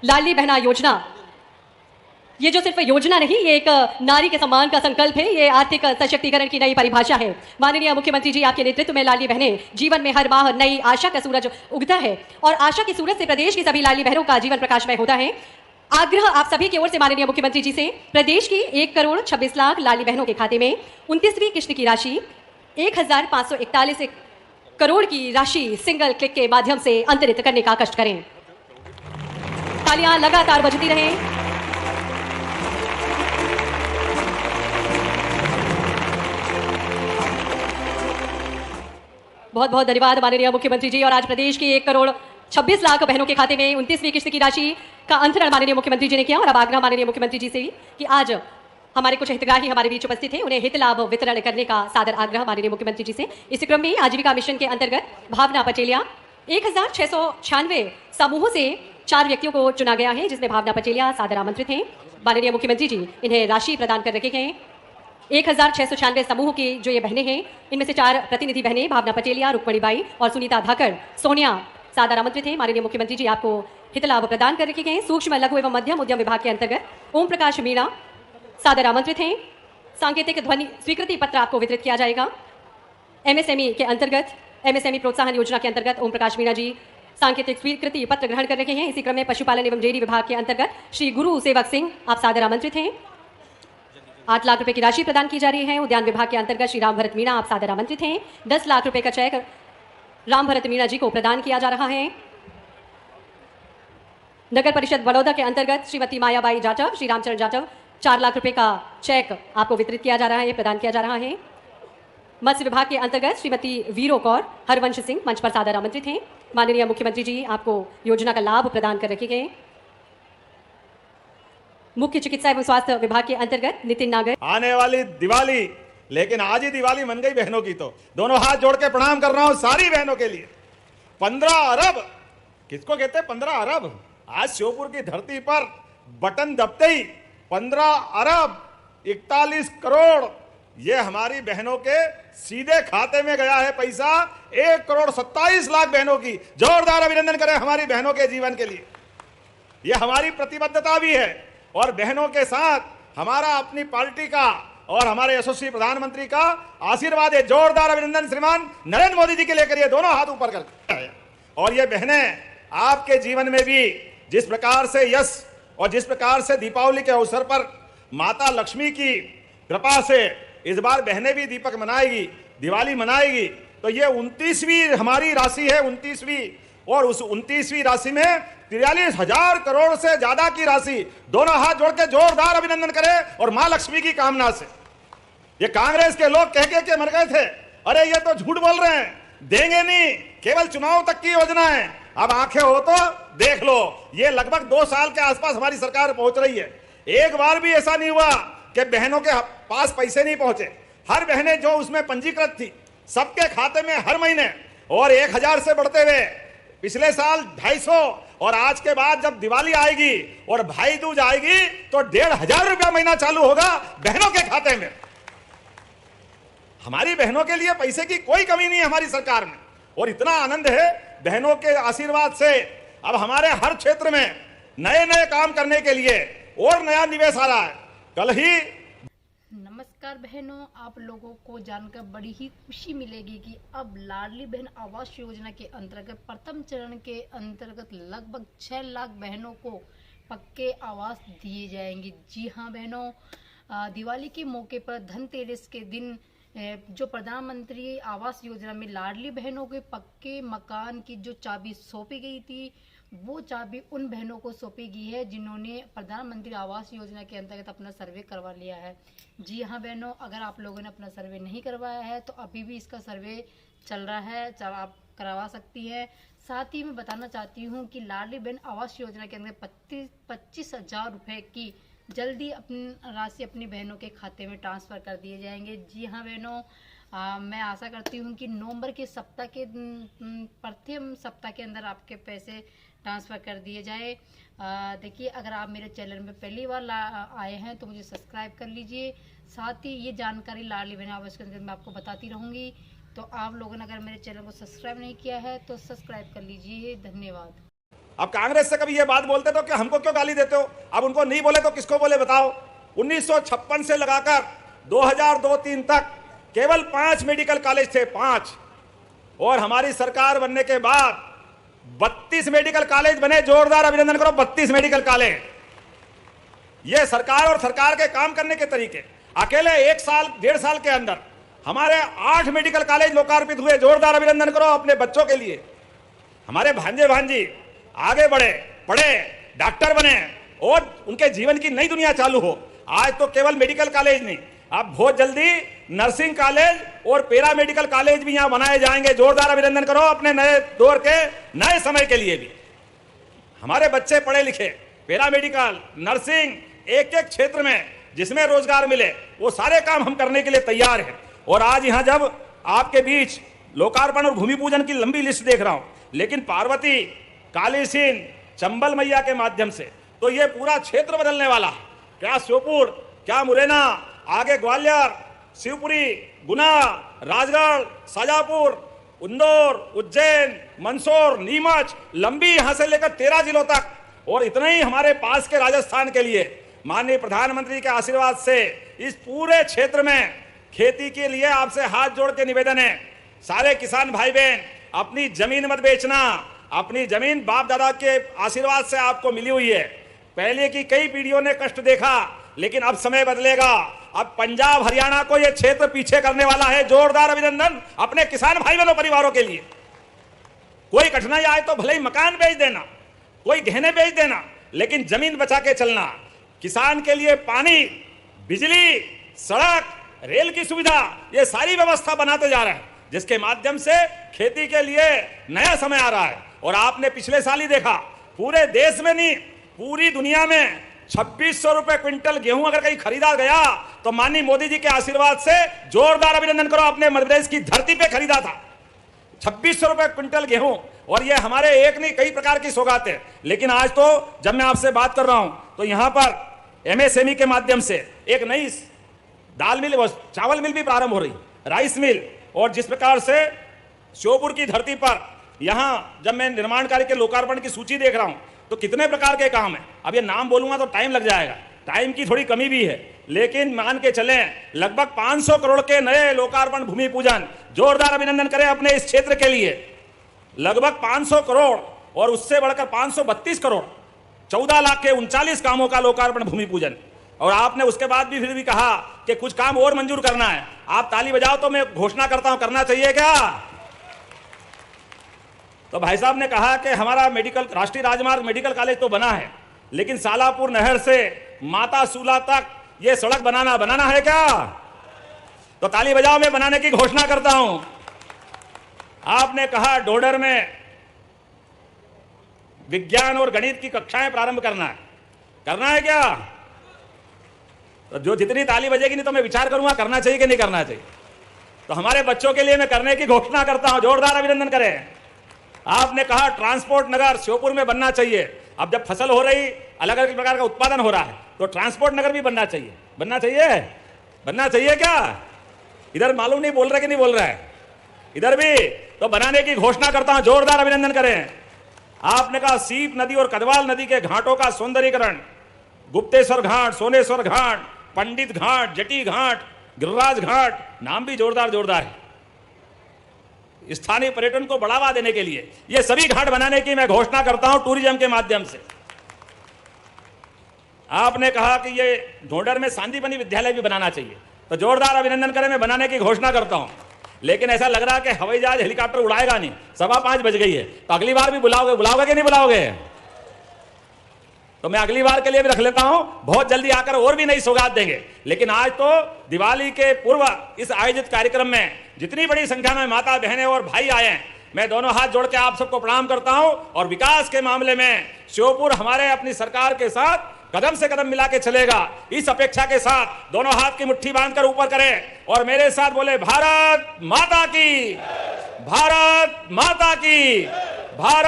लाडली बहना योजना, ये जो सिर्फ योजना नहीं, ये एक नारी के सम्मान का संकल्प है। ये आर्थिक सशक्तिकरण की नई परिभाषा है। माननीय मुख्यमंत्री जी आपके नेतृत्व में लाडली बहनें जीवन में हर माह नई आशा का सूरज उगता है और आशा की सूरज से प्रदेश की सभी लाडली बहनों का जीवन प्रकाशमय होता है। आग्रह आप सभी की ओर से माननीय मुख्यमंत्री जी से, प्रदेश की 1,26,00,000 लाडली बहनों के खाते में 29वीं किश्त की राशि 1,541 करोड़ की राशि सिंगल क्लिक के माध्यम से अंतरित करने का कष्ट करें। तालियां लगातार बजती रहें। बहुत बहुत धन्यवाद माननीय मुख्यमंत्री जी। और आज प्रदेश की 1,26,00,000 बहनों के खाते में 29वीं किश्त की राशि का अंतरण माननीय मुख्यमंत्री जी ने किया। और अब आग्रह माननीय मुख्यमंत्री जी से कि आज हमारे कुछ हितग्राही हमारे बीच उपस्थित हैं, उन्हें हित लाभ वितरण करने का सादर आग्रह माननीय मुख्यमंत्री जी से। इसी क्रम में आजीविका मिशन के अंतर्गत भावना पचेलिया 1,696 समूहों से 4 व्यक्तियों को चुना गया है, जिसमें भावना पचेलिया सादर आमंत्रित हैं। माननीय मुख्यमंत्री जी इन्हें राशि प्रदान कर रखे गए। 1,696 समूह की जो ये बहनें हैं, इनमें से 4 प्रतिनिधि बहनें भावना पचेलिया, रुक्मणीबाई और सुनीता धाकड़, सोनिया सादर आमंत्रित हैं। माननीय मुख्यमंत्री जी आपको हित लाभ प्रदान कर रखे गए। सूक्ष्म लघु एवं मध्यम उद्यम विभाग के अंतर्गत ओम प्रकाश मीणा सादर आमंत्रित हैं। सांकेतिक ध्वनि स्वीकृति पत्र आपको वितरित किया जाएगा। एमएसएमई के अंतर्गत एमएसएमई प्रोत्साहन योजना के अंतर्गत ओम प्रकाश मीणा जी सांकेतिक स्वीकृति पत्र ग्रहण कर रहे हैं। इसी क्रम में पशुपालन एवं डेयरी विभाग के अंतर्गत श्री गुरु सेवक सिंह आप सादर आमंत्रित हैं। 8 लाख रुपए की राशि प्रदान की जा रही है। उद्यान विभाग के अंतर्गत श्री राम भरत मीणा आप सादर आमंत्रित हैं। 10 लाख रुपए का चेक राम भरत मीणा जी को प्रदान किया जा रहा है। नगर परिषद बड़ौदा के अंतर्गत श्रीमती मायाबाई जाटव, श्री रामचरण जाटव 4 लाख रुपए का चेक आपको वितरित किया जा रहा है, प्रदान किया जा रहा है। मत्स्य विभाग के अंतर्गत श्रीमती वीरो कौर हरवंश सिंह मंच पर सादर आमंत्रित हैं। माननीय मुख्यमंत्री जी आपको योजना का लाभ प्रदान कर रखे गए। मुख्य चिकित्सा एवं स्वास्थ्य विभाग के अंतर्गत नितिन नागर। आने वाली दिवाली, लेकिन आज ही दिवाली मन गई बहनों की, तो दोनों हाथ जोड़ के प्रणाम कर रहा हूं सारी बहनों के लिए। 15 अरब किसको कहते हैं? 15 अरब आज श्योपुर की धरती पर बटन दबते ही 15 अरब 41 करोड़ ये हमारी बहनों के सीधे खाते में गया है पैसा। 1,27,00,000 बहनों की जोरदार अभिनंदन करें हमारी बहनों के जीवन के लिए। ये हमारी प्रतिबद्धता भी है और बहनों के साथ हमारा अपनी पार्टी का और हमारे यशस्वी प्रधानमंत्री का आशीर्वाद है। जोरदार अभिनंदन श्रीमान नरेंद्र मोदी जी के लेकर ये दोनों हाथ ऊपर करके। और ये बहनें आपके जीवन में भी जिस प्रकार से यश और जिस प्रकार से दीपावली के अवसर पर माता लक्ष्मी की कृपा से इस बार बहनें भी दीपक मनाएगी, दिवाली मनाएगी, तो ये 29वीं हमारी राशि है, 29वीं। और उस 29वीं राशि में 43,000 करोड़ से ज्यादा की राशि। दोनों हाथ जोड़ के जोरदार अभिनंदन करें और मां लक्ष्मी की कामना से। ये कांग्रेस के लोग कह के मर गए थे, अरे ये तो झूठ बोल रहे हैं, देंगे नहीं, केवल चुनाव तक की योजना है। अब आंखें हो तो देख लो, ये लगभग 2 साल के आसपास हमारी सरकार पहुंच रही है। एक बार भी ऐसा नहीं हुआ कि बहनों के पास पैसे नहीं पहुंचे। हर बहनें जो उसमें पंजीकृत थी सबके खाते में हर महीने, और 1,000 से बढ़ते हुए पिछले साल 250, और आज के बाद जब दिवाली आएगी और भाई दूज आएगी तो 1,500 रुपया महीना चालू होगा बहनों के खाते में। हमारी बहनों के लिए पैसे की कोई कमी नहीं है हमारी सरकार में, और इतना आनंद है बहनों के आशीर्वाद से। अब हमारे हर क्षेत्र में नए नए काम करने के लिए और नया निवेश आ रहा है। कल ही नमस्कार बहनों, आप लोगों को जानकर बड़ी ही खुशी मिलेगी कि अब लाडली बहन आवास योजना के अंतर्गत प्रथम चरण के अंतर्गत लगभग 6 लाख बहनों को पक्के आवास दिए जाएंगे। जी हाँ बहनों, दिवाली के मौके पर धनतेरस के दिन जो प्रधानमंत्री आवास योजना में लाडली बहनों के पक्के मकान की जो चाबी सौंपी गई थी, वो चाबी उन बहनों को सौंपी गई है जिन्होंने प्रधानमंत्री आवास योजना के अंतर्गत अपना सर्वे करवा लिया है। जी हाँ बहनों, अगर आप लोगों ने अपना सर्वे नहीं करवाया है तो अभी भी इसका सर्वे चल रहा है, आप करवा सकती है। साथ ही मैं बताना चाहती हूँ कि लाडली बहन आवास योजना के अंदर 25,000 रुपये की जल्दी अपनी राशि अपनी बहनों के खाते में ट्रांसफ़र कर दिए जाएंगे। जी हाँ बहनों, मैं आशा करती हूँ कि नवंबर के सप्ताह के प्रथम सप्ताह के अंदर आपके पैसे ट्रांसफ़र कर दिए जाए। देखिए, अगर आप मेरे चैनल में पहली बार आए हैं तो मुझे सब्सक्राइब कर लीजिए। साथ ही ये जानकारी लाडली बहन आवास के अंदर मैं आपको बताती रहूँगी, तो आप लोगों ने अगर मेरे चैनल को सब्सक्राइब नहीं किया है तो सब्सक्राइब कर लीजिए। धन्यवाद। अब कांग्रेस से कभी ये बात बोलते तो कि हमको क्यों गाली देते हो, अब उनको नहीं बोले तो किसको बोले बताओ। 1956 से लगाकर 2002-03 तक केवल 5 मेडिकल कॉलेज थे, 5, और हमारी सरकार बनने के बाद 32 मेडिकल कॉलेज बने। जोरदार अभिनंदन करो, 32 मेडिकल कॉलेज। यह सरकार और सरकार के काम करने के तरीके। अकेले 1 साल 1.5 साल के अंदर हमारे 8 मेडिकल कॉलेज लोकार्पित हुए। जोरदार अभिनंदन करो अपने बच्चों के लिए। हमारे भांजे भांजी आगे बढ़े, पढ़े, डॉक्टर बने और उनके जीवन की नई दुनिया चालू हो। आज तो केवल मेडिकल कॉलेज नहीं, अब बहुत जल्दी नर्सिंग कॉलेज और पैरा मेडिकल कॉलेज भी यहां बनाए जाएंगे। जोरदार अभिनंदन करो अपने नए दौर के नए समय के लिए भी। हमारे बच्चे पढ़े लिखे, पैरा मेडिकल, नर्सिंग, एक एक क्षेत्र में जिसमें रोजगार मिले वो सारे काम हम करने के लिए तैयार हैं। और आज यहां जब आपके बीच लोकार्पण और भूमि पूजन की लंबी लिस्ट देख रहा हूं, लेकिन पार्वती, कालीसिंध, चंबल मैया के माध्यम से तो ये पूरा क्षेत्र बदलने वाला है। क्या श्योपुर, क्या मुरैना, आगे ग्वालियर, शिवपुरी, गुना, राजगढ़, शाजापुर, इंदौर, उज्जैन, मंदसौर, नीमच, लंबी यहां से लेकर 13 जिलों तक, और इतना ही हमारे पास के राजस्थान के लिए माननीय प्रधानमंत्री के आशीर्वाद से इस पूरे क्षेत्र में खेती के लिए आपसे हाथ जोड़ के निवेदन है, सारे किसान भाई बहन अपनी जमीन मत बेचना। अपनी जमीन बाप दादा के आशीर्वाद से आपको मिली हुई है। पहले की कई पीढ़ियों ने कष्ट देखा, लेकिन अब समय बदलेगा। अब पंजाब हरियाणा को यह क्षेत्र पीछे करने वाला है। जोरदार अभिनंदन अपने किसान भाई बहनों परिवारों के लिए। कोई कठिनाई आए तो भले ही मकान बेच देना, कोई गहने बेच देना, लेकिन जमीन बचा के चलना। किसान के लिए पानी, बिजली, सड़क, रेल की सुविधा, ये सारी व्यवस्था बनाते जा रहे हैं, जिसके माध्यम से खेती के लिए नया समय आ रहा है। और आपने पिछले साल ही देखा, पूरे देश में नहीं पूरी दुनिया में 2600 रुपए क्विंटल गेहूं अगर कहीं खरीदा गया तो माननीय मोदी जी के आशीर्वाद से, जोरदार अभिनंदन करो, अपने मध्य प्रदेश की धरती पे खरीदा था 2600 रुपए क्विंटल गेहूं। और ये हमारे एक नहीं कई प्रकार की सौगात है। लेकिन आज तो जब मैं आपसे बात कर रहा हूं तो यहां पर एमएसएमई के माध्यम से एक नई दाल मिल, चावल मिल भी प्रारंभ हो रही, राइस मिल। और जिस प्रकार से श्योपुर की धरती पर यहां जब मैं निर्माण कार्य के लोकार्पण की सूची देख रहा हूं तो कितने प्रकार के काम है। अब ये नाम बोलूंगा तो टाइम लग जाएगा, टाइम की थोड़ी कमी भी है, लेकिन मान के चलें लगभग 500 करोड़ के नए लोकार्पण भूमि पूजन। जोरदार अभिनंदन करें अपने इस क्षेत्र के लिए। लगभग 500 करोड़ और उससे बढ़कर 532 करोड़, 14 लाख के 39 कामों का लोकार्पण भूमि पूजन। और आपने उसके बाद भी फिर भी कहा कि कुछ काम और मंजूर करना है। आप ताली बजाओ तो मैं घोषणा करता हूं, करना चाहिए क्या? तो भाई साहब ने कहा कि हमारा मेडिकल राष्ट्रीय राजमार्ग मेडिकल कॉलेज तो बना है, लेकिन सालापुर नहर से माता सूला तक ये सड़क बनाना है क्या? तो ताली बजाओ, मैं बनाने की घोषणा करता हूं। आपने कहा ढोडर में विज्ञान और गणित की कक्षाएं प्रारंभ करना है क्या? तो जो जितनी ताली बजेगी नहीं तो मैं विचार करूंगा करना चाहिए कि नहीं करना चाहिए। तो हमारे बच्चों के लिए मैं करने की घोषणा करता हूं। जोरदार अभिनंदन करें। आपने कहा ट्रांसपोर्ट नगर श्योपुर में बनना चाहिए। अब जब फसल हो रही, अलग अलग प्रकार का उत्पादन हो रहा है, तो ट्रांसपोर्ट नगर भी बनना चाहिए क्या? इधर मालूम नहीं बोल रहे कि नहीं बोल रहे हैं, इधर भी तो बनाने की घोषणा करता हूं। जोरदार अभिनंदन करें। आपने कहा सीप नदी और कदवाल नदी के घाटों का सौंदर्यीकरण, गुप्तेश्वर घाट, सोनेश्वर घाट, पंडित घाट, जटी घाट, गिरिराज घाट, नाम भी जोरदार है। स्थानीय पर्यटन को बढ़ावा देने के लिए ये सभी घाट बनाने की मैं घोषणा करता हूं टूरिज्म के माध्यम से। आपने कहा कि ये ढोडर में सांदीपनी विद्यालय भी बनाना चाहिए, तो जोरदार अभिनंदन करें, मैं बनाने की घोषणा करता हूं। लेकिन ऐसा लग रहा है कि हवाई जहाज हेलीकॉप्टर उड़ाएगा नहीं, 5:15 बज गई है, तो अगली बार भी बुलाओगे कि नहीं बुलाओगे? तो मैं अगली बार के लिए भी रख लेता हूं, बहुत जल्दी आकर और भी नई सौगात देंगे। लेकिन आज तो दिवाली के पूर्व इस आयोजित कार्यक्रम में जितनी बड़ी संख्या में माता बहनें और भाई आए हैं, मैं दोनों हाथ जोड़ के आप सबको प्रणाम करता हूं। और विकास के मामले में श्योपुर हमारे अपनी सरकार के साथ कदम से कदम मिला के चलेगा, इस अपेक्षा के साथ दोनों हाथ की मुट्ठी बांधकर ऊपर करें और मेरे साथ बोले भारत माता की, भारत माता की, भारत।